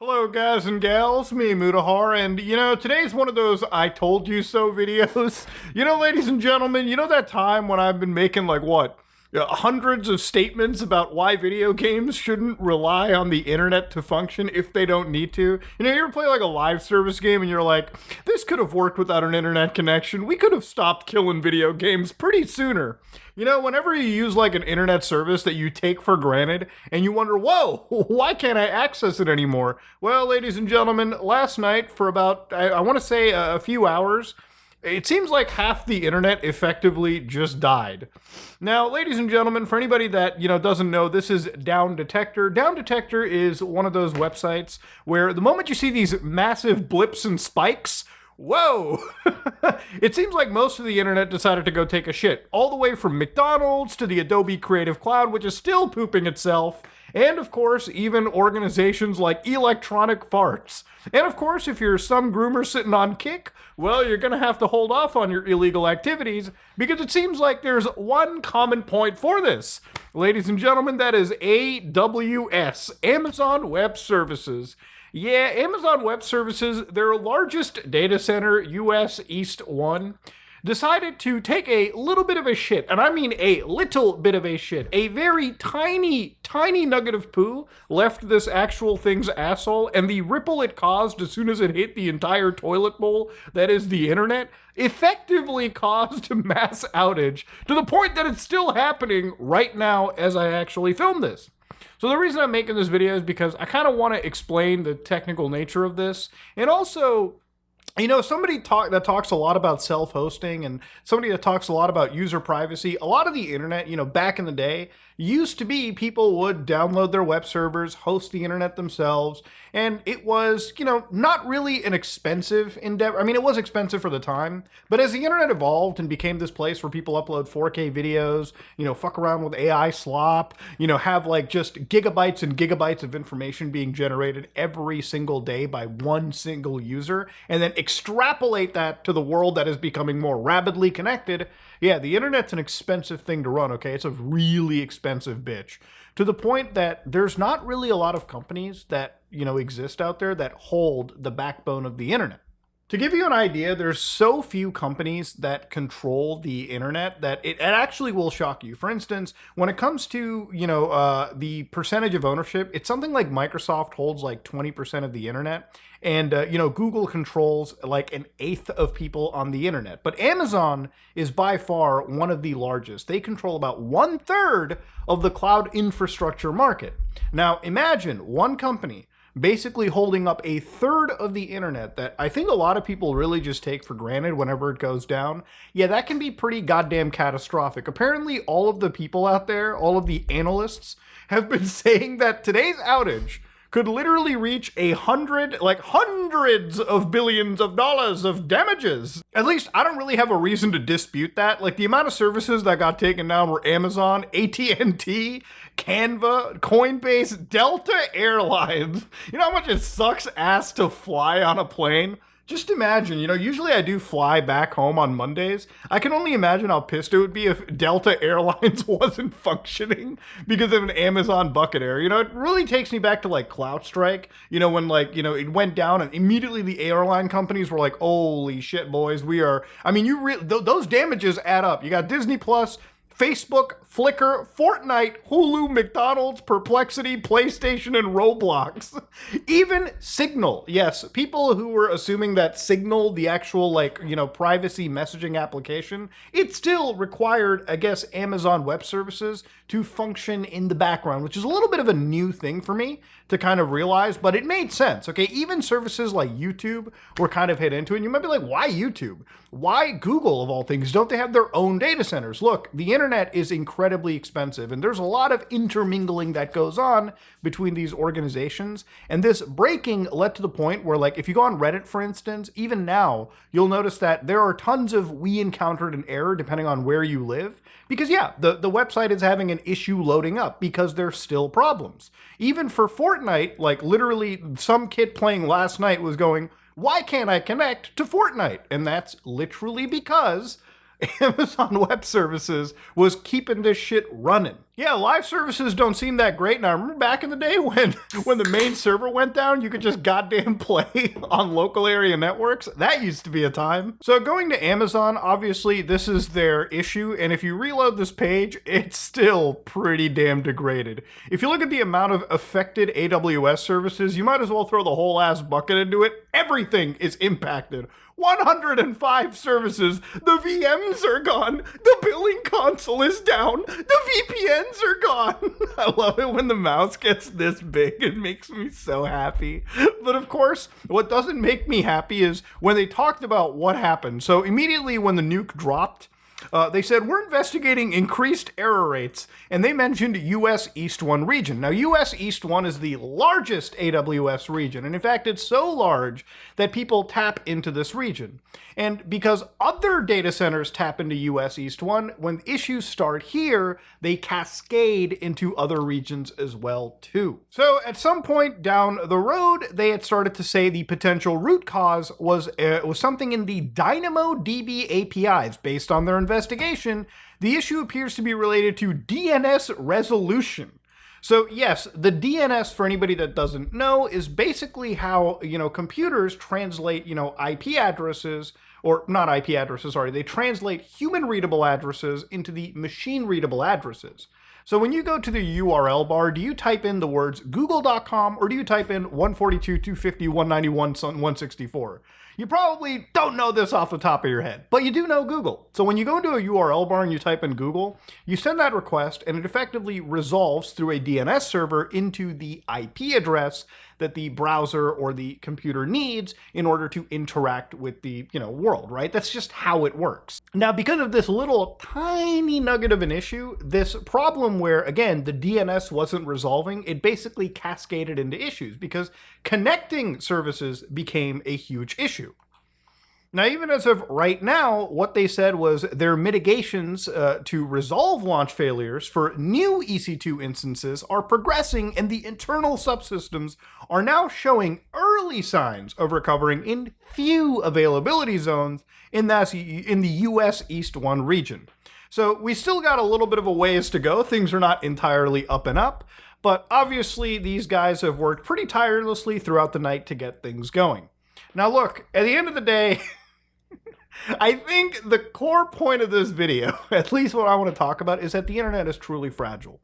Hello guys and gals, me Mutahar, and today's one of those I told you so videos. Ladies and gentlemen, that time when I've been making hundreds of statements about why video games shouldn't rely on the internet to function if they don't need to? You ever play like a live service game and you're like, this could have worked without an internet connection. We could have stopped killing video games pretty sooner. Whenever you use like an internet service that you take for granted and you wonder, whoa, why can't I access it anymore? Well, ladies and gentlemen, last night for about, I want to say a few hours, it seems like half the internet effectively just died. Now, ladies and gentlemen, for anybody that, doesn't know, this is Down Detector. Down Detector is one of those websites where the moment you see these massive blips and spikes, whoa! It seems like most of the internet decided to go take a shit. All the way from McDonald's to the Adobe Creative Cloud, which is still pooping itself. And of course, even organizations like Electronic Farts. And of course, if you're some groomer sitting on Kick, well, you're gonna have to hold off on your illegal activities because it seems like there's one common point for this. Ladies and gentlemen, that is AWS, Amazon Web Services. Yeah, Amazon Web Services, their largest data center, US East 1, decided to take a little bit of a shit, and I mean a little bit of a shit. A very tiny, tiny nugget of poo left this actual thing's asshole, and the ripple it caused as soon as it hit the entire toilet bowl, that is the internet, effectively caused a mass outage to the point that it's still happening right now as I actually film this. So the reason I'm making this video is because I kind of want to explain the technical nature of this, and also, somebody that talks a lot about self-hosting and somebody that talks a lot about user privacy. A lot of the internet, back in the day, used to be people would download their web servers, host the internet themselves, and it was, not really an expensive endeavor. I mean, it was expensive for the time, but as the internet evolved and became this place where people upload 4K videos, fuck around with AI slop, have like just gigabytes and gigabytes of information being generated every single day by one single user, and then extrapolate that to the world that is becoming more rapidly connected. Yeah, the internet's an expensive thing to run, okay? It's a really expensive bitch. To the point that there's not really a lot of companies that, exist out there that hold the backbone of the internet. To give you an idea, there's so few companies that control the internet that it actually will shock you. For instance, when it comes to, the percentage of ownership, it's something like Microsoft holds like 20% of the internet. And, Google controls like an eighth of people on the internet. But Amazon is by far one of the largest. They control about 1/3 of the cloud infrastructure market. Now, imagine one company basically holding up 1/3 of the internet that I think a lot of people really just take for granted whenever it goes down. Yeah, that can be pretty goddamn catastrophic. Apparently, all of the people out there, all of the analysts, have been saying that today's outage could literally reach hundreds of billions of dollars of damages. At least I don't really have a reason to dispute that. Like the amount of services that got taken down were Amazon, AT&T, Canva, Coinbase, Delta Airlines. You know how much it sucks ass to fly on a plane? Just imagine, usually I do fly back home on Mondays. I can only imagine how pissed it would be if Delta Airlines wasn't functioning because of an Amazon bucket error. It really takes me back to like CloudStrike, when it went down and immediately the airline companies were like, holy shit, boys, those damages add up. You got Disney Plus, Facebook, Flickr, Fortnite, Hulu, McDonald's, Perplexity, PlayStation, and Roblox. Even Signal. Yes, people who were assuming that Signal, the actual, privacy messaging application, it still required, I guess, Amazon Web Services to function in the background, which is a little bit of a new thing for me to kind of realize, but it made sense, okay? Even services like YouTube were kind of hit into it. And you might be like, why YouTube? Why Google, of all things? Don't they have their own data centers? Look, the internet is incredibly expensive, and there's a lot of intermingling that goes on between these organizations. And this breaking led to the point where, if you go on Reddit, for instance, even now, you'll notice that there are tons of "we encountered an error" depending on where you live. Because, yeah, the website is having an issue loading up because there's still problems. Even for Fortnite, literally some kid playing last night was going, why can't I connect to Fortnite? And that's literally because Amazon Web Services was keeping this shit running. Yeah, live services don't seem that great. And I remember back in the day when the main server went down, you could just goddamn play on local area networks. That used to be a time. So going to Amazon, obviously this is their issue. And if you reload this page, it's still pretty damn degraded. If you look at the amount of affected AWS services, you might as well throw the whole ass bucket into it. Everything is impacted. 105 services. The VMs are gone. The billing console is down. The VPNs are gone. I love it when the mouse gets this big. It makes me so happy. But of course, what doesn't make me happy is when they talked about what happened. So immediately when the nuke dropped, they said, we're investigating increased error rates, and they mentioned US East 1 region. Now, US East 1 is the largest AWS region, and in fact, it's so large that people tap into this region. And because other data centers tap into US East 1, when issues start here, they cascade into other regions as well, too. So at some point down the road, they had started to say the potential root cause was something in the DynamoDB APIs. Based on their investigation, the issue appears to be related to DNS resolution. So yes, the DNS, for anybody that doesn't know, is basically how, computers translate, IP addresses, or not IP addresses, sorry, they translate human readable addresses into the machine readable addresses. So when you go to the URL bar, do you type in the words google.com or do you type in 142.250.191.164? You probably don't know this off the top of your head, but you do know Google. So when you go into a URL bar and you type in Google, you send that request and it effectively resolves through a DNS server into the IP address that the browser or the computer needs in order to interact with the, world, right? That's just how it works. Now, because of this little tiny nugget of an issue, this problem where, again, the DNS wasn't resolving, it basically cascaded into issues because connecting services became a huge issue. Now, even as of right now, what they said was their mitigations to resolve launch failures for new EC2 instances are progressing, and the internal subsystems are now showing early signs of recovering in few availability zones in the US East 1 region. So we still got a little bit of a ways to go. Things are not entirely up and up, but obviously these guys have worked pretty tirelessly throughout the night to get things going. Now look, at the end of the day, I think the core point of this video, at least what I want to talk about, is that the internet is truly fragile.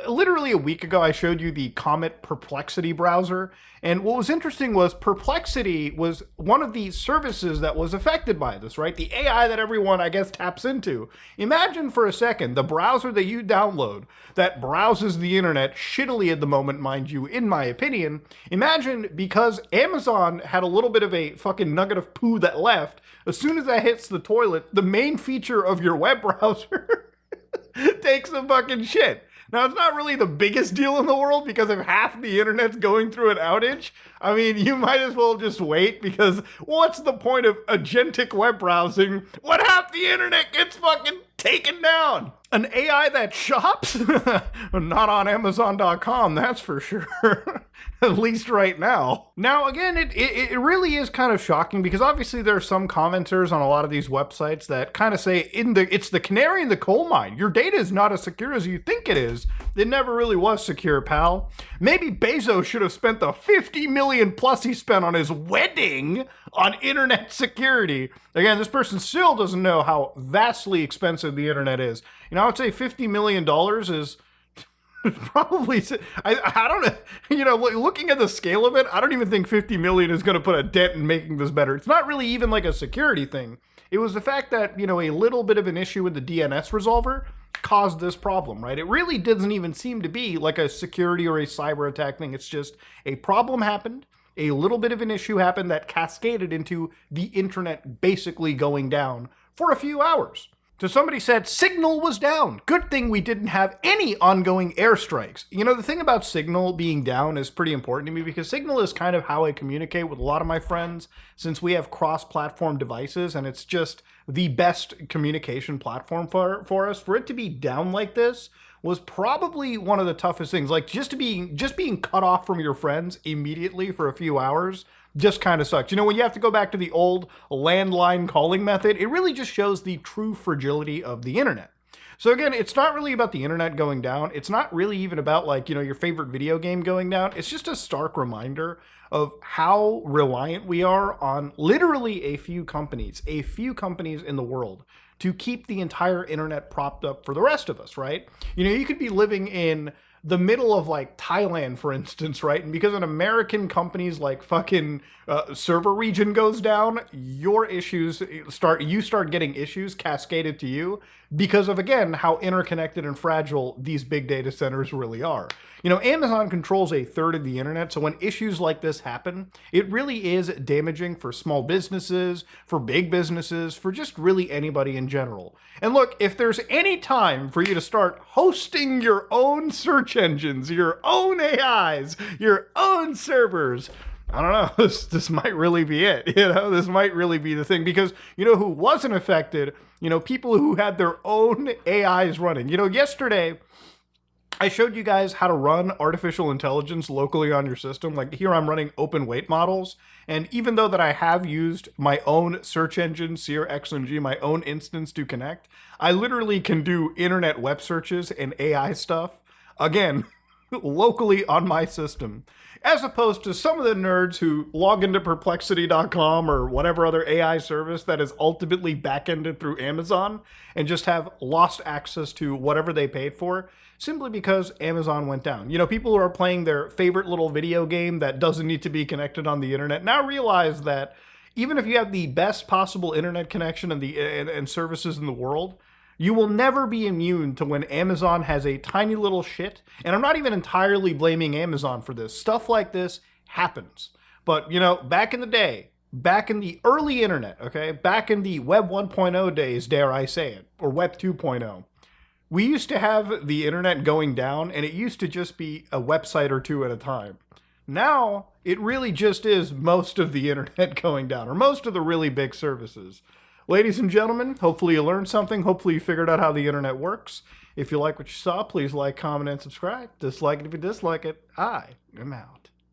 Literally a week ago, I showed you the Comet Perplexity browser. And what was interesting was Perplexity was one of the services that was affected by this, right? The AI that everyone, I guess, taps into. Imagine for a second the browser that you download that browses the internet shittily at the moment, mind you, in my opinion. Imagine because Amazon had a little bit of a fucking nugget of poo that left, as soon as that hits the toilet, the main feature of your web browser takes a fucking shit. Now, it's not really the biggest deal in the world because if half the internet's going through an outage, I mean, you might as well just wait because what's the point of agentic web browsing when half the internet gets fucking taken down? An AI that shops? Not on Amazon.com, that's for sure. At least right now. Now, again, it really is kind of shocking because obviously there are some commenters on a lot of these websites that kind of say it's the canary in the coal mine. Your data is not as secure as you think it is. It never really was secure, pal. Maybe Bezos should have spent the $50 million plus he spent on his wedding on internet security. Again, this person still doesn't know how vastly expensive the internet is. I would say $50 million is probably, I don't know, looking at the scale of it, I don't even think 50 million is going to put a dent in making this better. It's not really even like a security thing. It was the fact that, a little bit of an issue with the DNS resolver caused this problem, right? It really doesn't even seem to be like a security or a cyber attack thing. It's just a problem happened. A little bit of an issue happened that cascaded into the internet basically going down for a few hours. So somebody said Signal was down. Good thing we didn't have any ongoing airstrikes. The thing about Signal being down is pretty important to me because Signal is kind of how I communicate with a lot of my friends since we have cross-platform devices and it's just the best communication platform for us. For it to be down like this was probably one of the toughest things. Like just being cut off from your friends immediately for a few hours just kind of sucks. When you have to go back to the old landline calling method, it really just shows the true fragility of the internet. So again, it's not really about the internet going down. It's not really even about like, your favorite video game going down. It's just a stark reminder of how reliant we are on literally a few companies in the world to keep the entire internet propped up for the rest of us, right? You could be living in the middle of like Thailand, for instance, right? And because an American company's like fucking server region goes down, you start getting issues cascaded to you because of, again, how interconnected and fragile these big data centers really are. Amazon controls a third of the internet, so when issues like this happen, it really is damaging for small businesses, for big businesses, for just really anybody in general. And look, if there's any time for you to start hosting your own search engines, your own AIs, your own servers, I don't know, this might really be it. This might really be the thing, because who wasn't affected? People who had their own AIs running. Yesterday I showed you guys how to run artificial intelligence locally on your system. Like here I'm running open weight models. And even though that I have used my own search engine, Seer XNG, my own instance to connect, I literally can do internet web searches and AI stuff, again, locally on my system. As opposed to some of the nerds who log into perplexity.com or whatever other AI service that is ultimately backended through Amazon and just have lost access to whatever they paid for simply because Amazon went down. People who are playing their favorite little video game that doesn't need to be connected on the internet now realize that even if you have the best possible internet connection and services in the world, you will never be immune to when Amazon has a tiny little shit. And I'm not even entirely blaming Amazon for this. Stuff like this happens. But, back in the day, back in the early internet, okay, back in the Web 1.0 days, dare I say it, or Web 2.0, we used to have the internet going down, and it used to just be a website or two at a time. Now, it really just is most of the internet going down, or most of the really big services. Ladies and gentlemen, hopefully you learned something. Hopefully you figured out how the internet works. If you like what you saw, please like, comment, and subscribe. Dislike it if you dislike it. I am out.